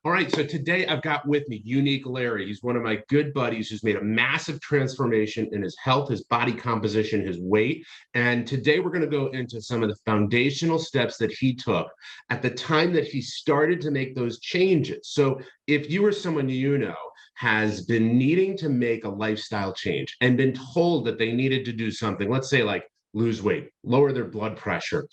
All right, so today I've got with me Unique Larry. He's one of my good buddies who's made a massive transformation in his health, his body composition, his weight. And today we're going to go into some of the foundational steps that he took at the time that he started to make those changes. So if you or someone you know has been needing to make a lifestyle change and been told that they needed to do something, let's say like lose weight, lower their blood pressure,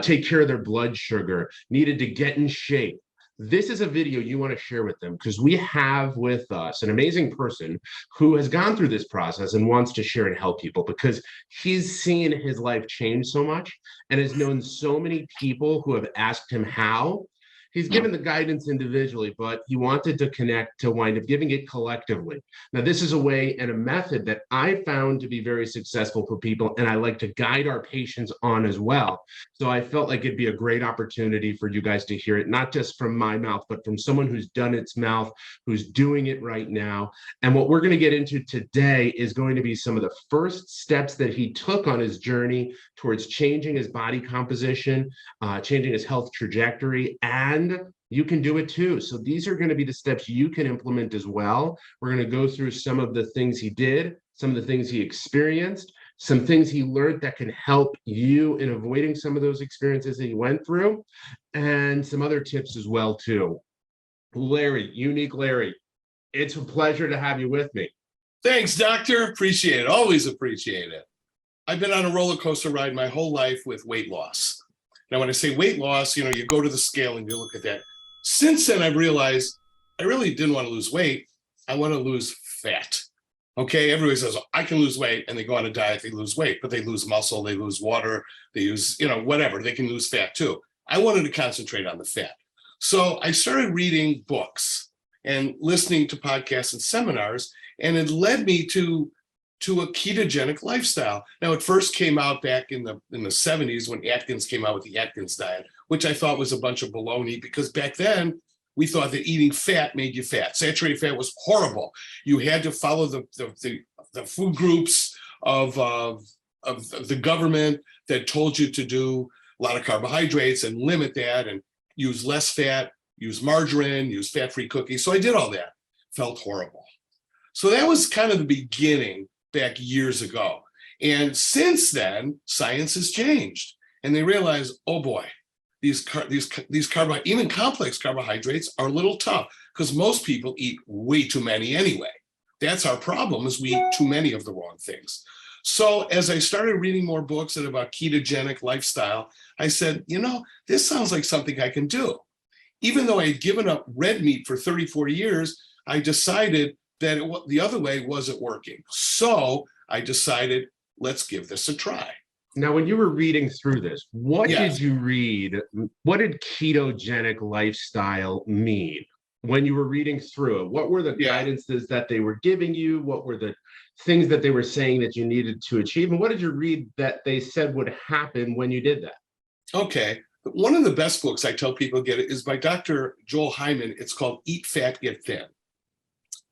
take care of their blood sugar, needed to get in shape, this is a video you want to share with them because we have with us an amazing person who has gone through this process and wants to share and help people because he's seen his life change so much and has known so many people who have asked him how. He's given the guidance individually, but he wanted to connect to wind up giving it collectively. Now, this is a way and a method that I found to be very successful for people, and I like to guide our patients on as well. So I felt like it'd be a great opportunity for you guys to hear it, not just from my mouth, but from someone who's done its mouth, who's doing it right now. And what we're going to get into today is going to be some of the first steps that he took on his journey towards changing his body composition, changing his health trajectory, and you can do it too. So these are going to be the steps you can implement as well. We're going to go through some of the things he did, some of the things he experienced, some things he learned that can help you in avoiding some of those experiences that he went through, and some other tips as well too. Larry, Unique Larry, it's a pleasure to have you with me. Thanks, doctor. Appreciate it. Always appreciate it. I've been on a roller coaster ride my whole life with weight loss. Now, when I say weight loss, you go to the scale and you look at that. Since then, I've realized I really didn't want to lose weight. I want to lose fat. Okay, everybody says, oh, I can lose weight, and they go on a diet, they lose weight, but they lose muscle, they lose water, they use, whatever, they can lose fat too. I wanted to concentrate on the fat. So I started reading books and listening to podcasts and seminars, and it led me to a ketogenic lifestyle. Now, it first came out back in the 70s when Atkins came out with the Atkins diet, which I thought was a bunch of baloney because back then we thought that eating fat made you fat. Saturated fat was horrible. You had to follow the food groups of the government that told you to do a lot of carbohydrates and limit that and use less fat, use margarine, use fat-free cookies. So I did all that. Felt horrible. So that was kind of the beginning back years ago. And since then, science has changed. And they realized, oh boy, these even complex carbohydrates are a little tough because most people eat way too many anyway. That's our problem, is we eat too many of the wrong things. So as I started reading more books and about ketogenic lifestyle, I said, this sounds like something I can do. Even though I had given up red meat for 34 years, I decided that the other way wasn't working. So I decided, let's give this a try. Now, when you were reading through this, what did you read? What did ketogenic lifestyle mean when you were reading through it? What were the guidances that they were giving you? What were the things that they were saying that you needed to achieve? And what did you read that they said would happen when you did that? Okay. One of the best books I tell people to get is by Dr. Joel Hyman. It's called Eat Fat, Get Thin.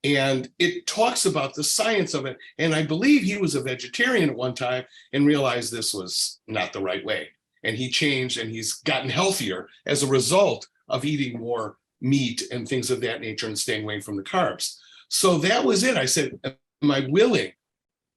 And it talks about the science of it. And I believe he was a vegetarian at one time and realized this was not the right way. And he changed and he's gotten healthier as a result of eating more meat and things of that nature and staying away from the carbs. So that was it. I said, am I willing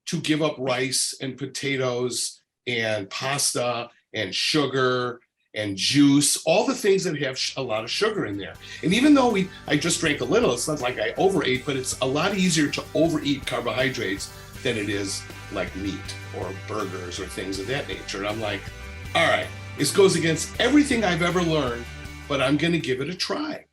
to give up rice and potatoes and pasta and sugar and juice, all the things that have a lot of sugar in there? And even though I just drank a little, it's not like I overate, but it's a lot easier to overeat carbohydrates than it is like meat or burgers or things of that nature. And I'm like, all right, this goes against everything I've ever learned, but I'm going to give it a try.